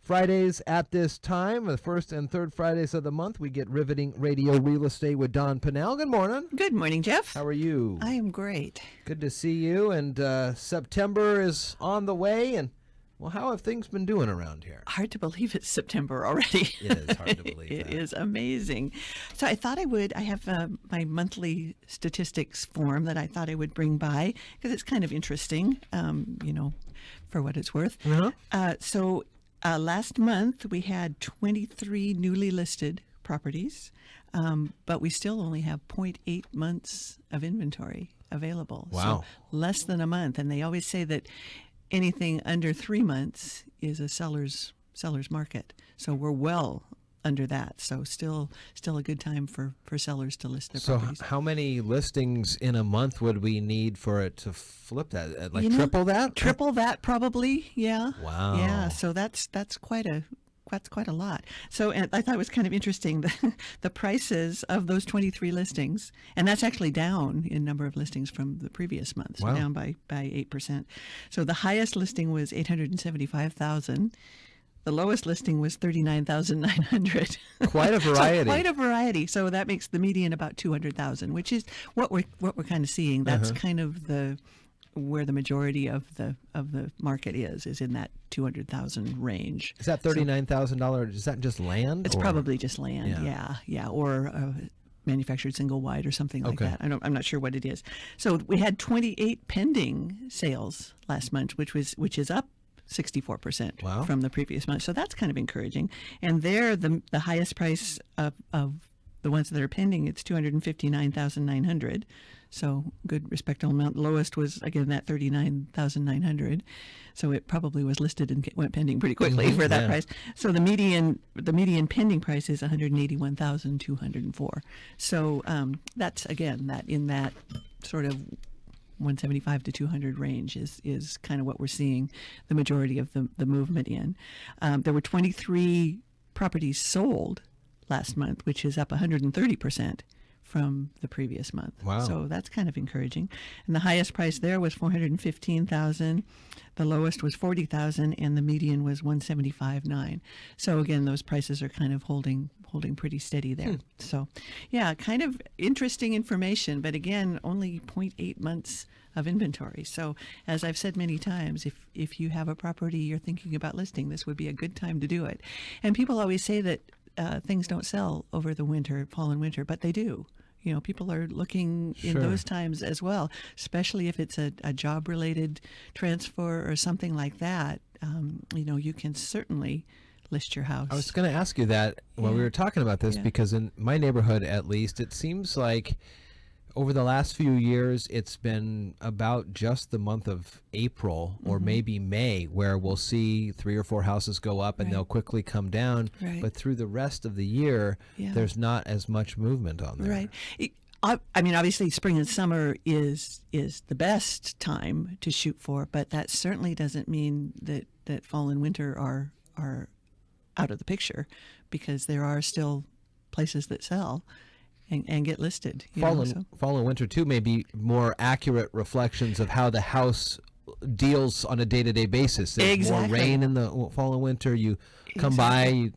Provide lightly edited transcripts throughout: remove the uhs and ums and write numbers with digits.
Fridays at this time, the first and third Fridays of the month, we get Riveting Radio Real Estate with Don Pannell. Good morning. Good morning, Jeff. How are you? I am great. Good to see you. And September is on the way. And, well, how have things been doing around here? Hard to believe it's September already. It is hard to believe It that. is amazing. So I thought I have my monthly statistics form that I thought I would bring by because it's kind of interesting, for what it's worth. Uh-huh. Last month we had 23 newly listed properties, but we still only have 0.8 months of inventory available. Wow. So less than a month. And they always say that anything under 3 months is a seller's market. So we're well under that. So still a good time for sellers to list their properties. So how many listings in a month would we need for it to flip that? Triple that? Triple that probably, yeah. Wow. Yeah, so that's quite a lot. So and I thought it was kind of interesting the prices of those 23 listings, and that's actually down in number of listings from the previous month, so down by 8%. So the highest listing was $875,000. The lowest listing was $39,900. Quite a variety. So quite a variety. So that makes the median about $200,000, which is what we're kind of seeing. That's kind of where the majority of the market is in that $200,000 range. Is that $39,000? Is that just land? It's probably just land. Yeah, or manufactured single wide or something like that. I'm not sure what it is. So we had 28 pending sales last month, which is up 64% from the previous month. So that's kind of encouraging. And there, the highest price of the ones that are pending, it's $259,900. So good, respectable amount. Lowest was, again, that $39,900. So it probably was listed and went pending pretty quickly for that price. So the median pending price is $181,204. So that's, again, that in that sort of 175 to 200 range is kind of what we're seeing the majority of the movement in. There were 23 properties sold last month, which is up 130% from the previous month. Wow. So that's kind of encouraging. And the highest price there was $415,000. The lowest was $40,000, and the median was $175,900. So again, those prices are kind of holding pretty steady there. So yeah, kind of interesting information, but again, only 0.8 months of inventory. So as I've said many times, if you have a property you're thinking about listing, this would be a good time to do it. And people always say that things don't sell over the winter, fall and winter, but they do. People are looking in those times as well, especially if it's a job-related transfer or something like that. You can certainly list your house. I was going to ask you that when we were talking about this, because in my neighborhood, at least, it seems like over the last few years, it's been about just the month of April or maybe May where we'll see 3 or 4 houses go up and they'll quickly come down. But through the rest of the year, there's not as much movement on there. Right. I mean, obviously, spring and summer is the best time to shoot for, but that certainly doesn't mean that fall and winter are out of the picture, because there are still places that sell and get listed. Fall and winter, too, may be more accurate reflections of how the house deals on a day-to-day basis. There's more rain in the fall and winter. You come by,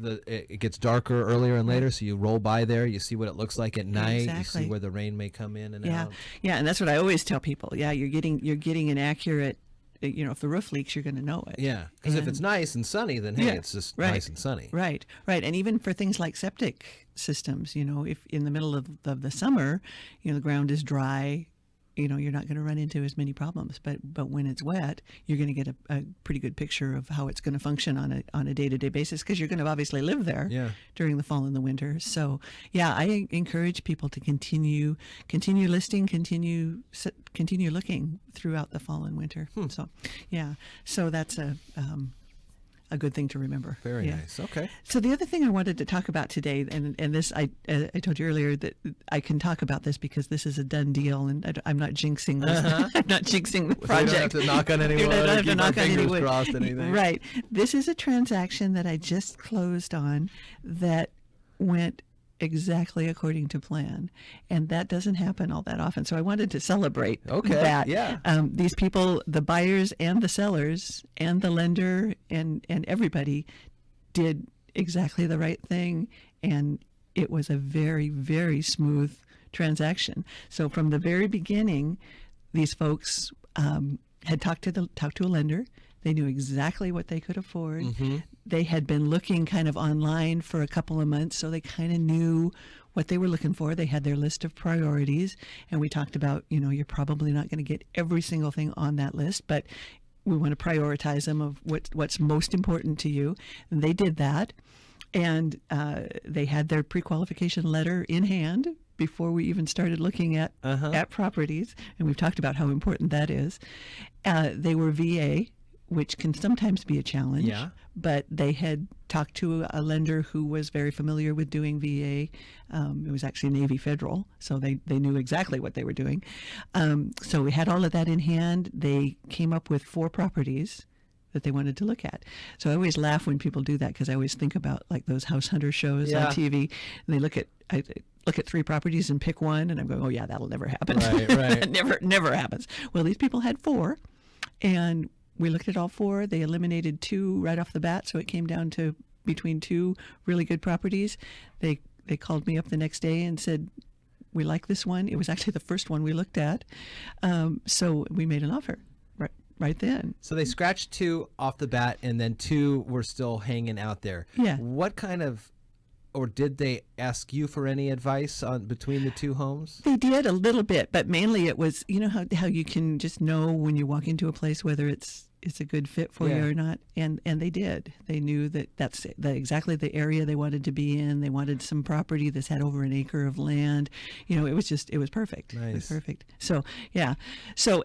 it gets darker earlier and later, so you roll by there, you see what it looks like at night, you see where the rain may come in and out. Yeah, and that's what I always tell people. Yeah, you're getting an accurate, if the roof leaks, you're going to know it. Yeah, because if it's nice and sunny, then hey, it's just nice and sunny. Right. And even for things like septic systems, if in the middle of the summer, the ground is dry, you're not going to run into as many problems. But when it's wet, you're going to get a pretty good picture of how it's going to function on a day-to-day basis, because you're going to obviously live there during the fall and the winter. So yeah, I encourage people to continue listing, continue looking throughout the fall and winter. So yeah, so that's a good thing to remember. Very nice. Okay. So the other thing I wanted to talk about today, and this I told you earlier that I can talk about this because this is a done deal, and I'm not jinxing this. I'm not jinxing the project. You don't have to knock on any wood. You don't have to knock on any wood. Crossed anything. Right. This is a transaction that I just closed on that went exactly according to plan, and that doesn't happen all that often. So I wanted to celebrate that. Yeah. These people, the buyers and the sellers and the lender and everybody did exactly the right thing, and it was a very, very smooth transaction. So from the very beginning, these folks had talked to a lender. They knew exactly what they could afford. Mm-hmm. They had been looking kind of online for a couple of months, so they kind of knew what they were looking for. They had their list of priorities, and we talked about, you're probably not going to get every single thing on that list, but we want to prioritize them of what's most important to you. And they did that, and they had their pre-qualification letter in hand before we even started looking at properties, and we've talked about how important that is. They were VA, which can sometimes be a challenge, but they had talked to a lender who was very familiar with doing VA. It was actually Navy Federal, so they knew exactly what they were doing. So we had all of that in hand. They came up with 4 properties that they wanted to look at. So I always laugh when people do that, because I always think about like those house hunter shows on TV, and they look at 3 properties and pick one, and I'm going, oh yeah, that'll never happen. Right. never happens. Well, these people had 4, and we looked at all 4. They eliminated 2 right off the bat, so it came down to between 2 really good properties. They called me up the next day and said, we like this one. It was actually the first one we looked at. So we made an offer right then. So they scratched 2 off the bat, and then 2 were still hanging out there. Yeah. What kind of, or did they ask you for any advice on between the 2 homes? They did a little bit, but mainly it was, how you can just know when you walk into a place whether it's a good fit for you or not, and they did. They knew that that's exactly the area they wanted to be in. They wanted some property that's had over an acre of land. It was perfect. Nice. It was perfect. So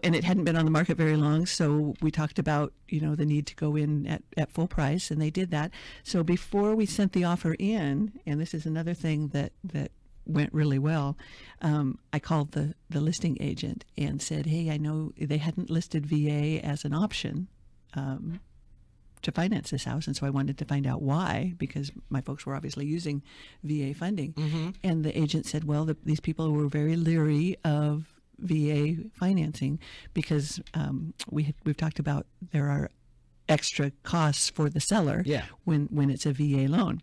and it hadn't been on the market very long, so we talked about the need to go in at full price, and they did that. So before we sent the offer in, and this is another thing that went really well, I called the listing agent and said, hey, I know they hadn't listed VA as an option to finance this house, and so I wanted to find out why, because my folks were obviously using VA funding. Mm-hmm. And the agent said, well, these people were very leery of VA financing because we've talked about there are extra costs for the seller when it's a VA loan.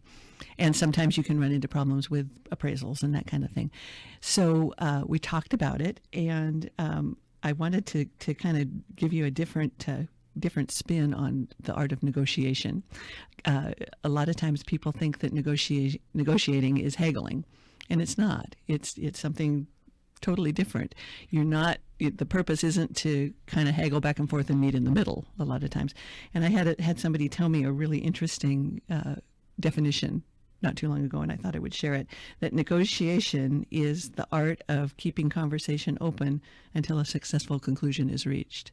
And sometimes you can run into problems with appraisals and that kind of thing. So we talked about it, and I wanted to kind of give you a different spin on the art of negotiation. A lot of times people think that negotiating is haggling, and it's not. It's something totally different. The purpose isn't to kind of haggle back and forth and meet in the middle a lot of times. And I had somebody tell me a really interesting definition not too long ago, and I thought I would share it, that negotiation is the art of keeping conversation open until a successful conclusion is reached.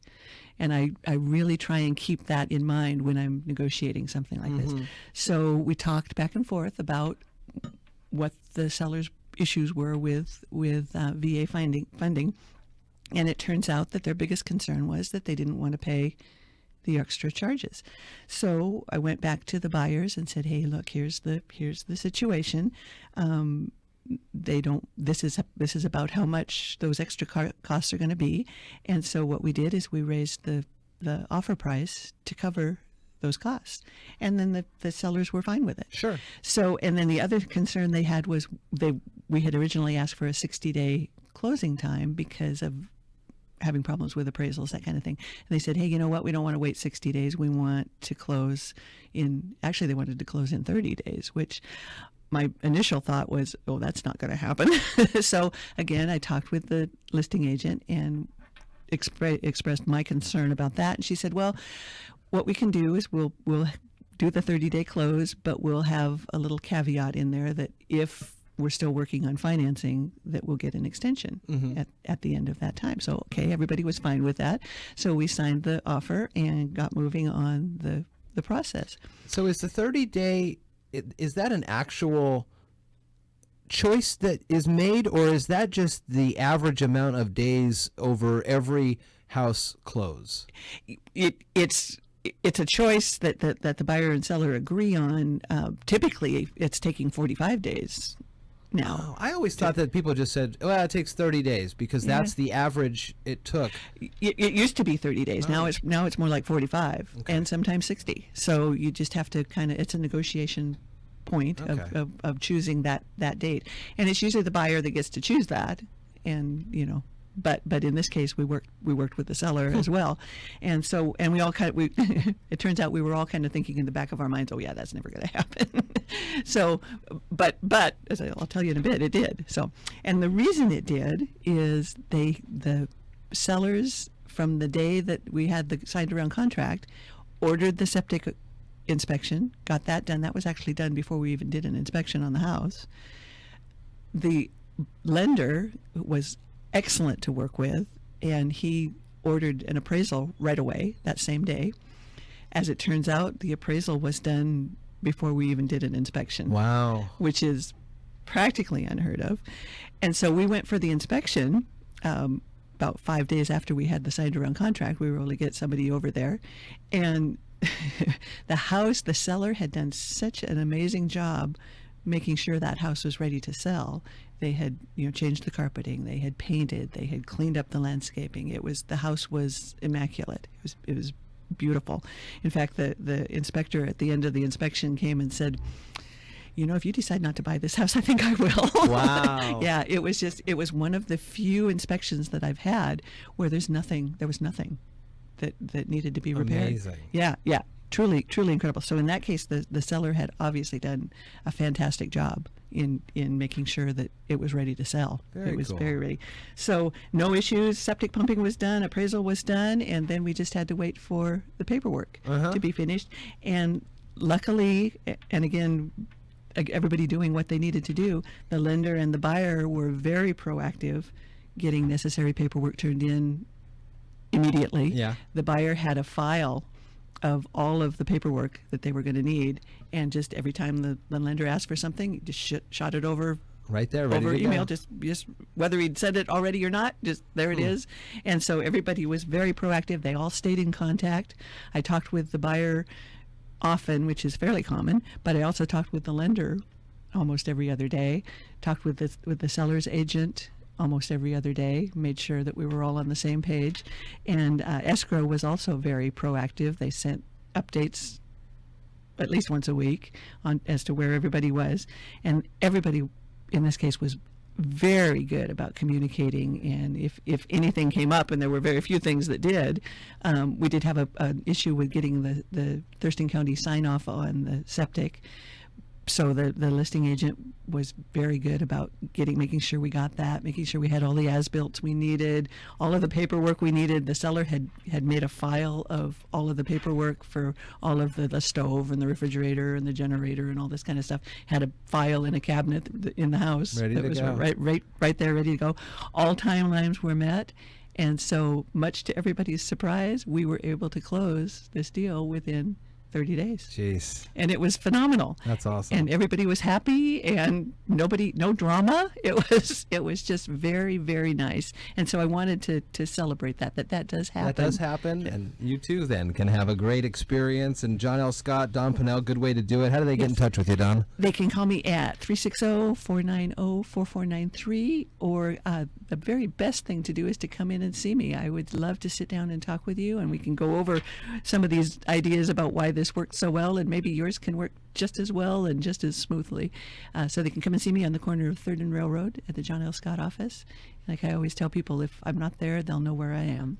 And I really try and keep that in mind when I'm negotiating something like this. So we talked back and forth about what the seller's issues were with VA funding, and it turns out that their biggest concern was that they didn't want to pay the extra charges. So I went back to the buyers and said, hey, look, here's the situation. This is about how much those extra costs are going to be. And so what we did is we raised the offer price to cover those costs. And then the sellers were fine with it. Sure. So, and then the other concern they had was we had originally asked for a 60-day closing time because of having problems with appraisals, that kind of thing. And they said, hey, you know what? We don't want to wait 60 days. We want to close actually they wanted to close in 30 days, which my initial thought was, oh, that's not going to happen. So again, I talked with the listing agent and expressed my concern about that. And she said, well, what we can do is we'll do the 30-day close, but we'll have a little caveat in there that if we're still working on financing, that we'll get an extension at the end of that time. So, okay, everybody was fine with that. So we signed the offer and got moving on the process. So is the 30-day, is that an actual choice that is made, or is that just the average amount of days over every house close? It's a choice that the buyer and seller agree on. Typically, it's taking 45 days now. Oh, I always thought that people just said, well, it takes 30 days because that's the average it took. It used to be 30 days. Now it's more like 45 and sometimes 60. So you just have to it's a negotiation point of choosing that date. And it's usually the buyer that gets to choose that. And, but in this case, we worked with the seller as well. And so, and we all it turns out we were all kind of thinking in the back of our minds, oh yeah, that's never going to happen. So, but as I'll tell you in a bit, it did. So, and the reason it did is the sellers, from the day that we had the signed around contract, ordered the septic inspection, got that done. That was actually done before we even did an inspection on the house. The lender was excellent to work with, and he ordered an appraisal right away that same day. As it turns out, the appraisal was done before we even did an inspection. Wow. Which is practically unheard of. And so we went for the inspection about 5 days after we had the signed around contract. We were able to get somebody over there, and the seller had done such an amazing job making sure that house was ready to sell. They had, changed the carpeting, they had painted, they had cleaned up the landscaping. The house was immaculate. It was beautiful. In fact, the inspector at the end of the inspection came and said, if you decide not to buy this house, I think I will. Wow. Yeah, it was one of the few inspections that I've had where there was nothing that needed to be repaired. Amazing. Yeah. Truly incredible. So in that case, the seller had obviously done a fantastic job in making sure that it was ready to sell. Very it was cool. very ready. So no issues. Septic pumping was done. Appraisal was done. And then we just had to wait for the paperwork to be finished. And luckily, and again, everybody doing what they needed to do, the lender and the buyer were very proactive getting necessary paperwork turned in immediately. Yeah. The buyer had a file of all of the paperwork that they were going to need, and just every time the lender asked for something, just shot it over right there, ready over to email, go. just whether he'd said it already or not, just there it is. And so everybody was very proactive. They all stayed in contact. I talked with the buyer often, which is fairly common, but I also talked with the lender almost every other day, talked with the seller's agent almost every other day, made sure that we were all on the same page. And escrow was also very proactive. They sent updates at least once a week as to where everybody was. And everybody in this case was very good about communicating. And if anything came up, and there were very few things that did, we did have an issue with getting the Thurston County sign off on the septic. So the listing agent was very good about making sure we got that, making sure we had all the as-built we needed, all of the paperwork we needed. The seller had made a file of all of the paperwork for all of the stove and the refrigerator and the generator and all this kind of stuff. Had a file in a cabinet in the house ready that to was go. right there, ready to go. All timelines were met. And so, much to everybody's surprise, we were able to close this deal within 30 days. Jeez. And it was phenomenal. That's awesome. And everybody was happy, and no drama. It was just very, very nice. And so I wanted to celebrate that does happen. That does happen, and you too then can have a great experience. And John L. Scott, Don Pannell, good way to do it. How do they get in touch with you, Don? They can call me at 360-490-4493, or the very best thing to do is to come in and see me. I would love to sit down and talk with you, and we can go over some of these ideas about why this worked so well, and maybe yours can work just as well and just as smoothly. So they can come and see me on the corner of 3rd and Railroad at the John L. Scott office. Like I always tell people, if I'm not there, they'll know where I am.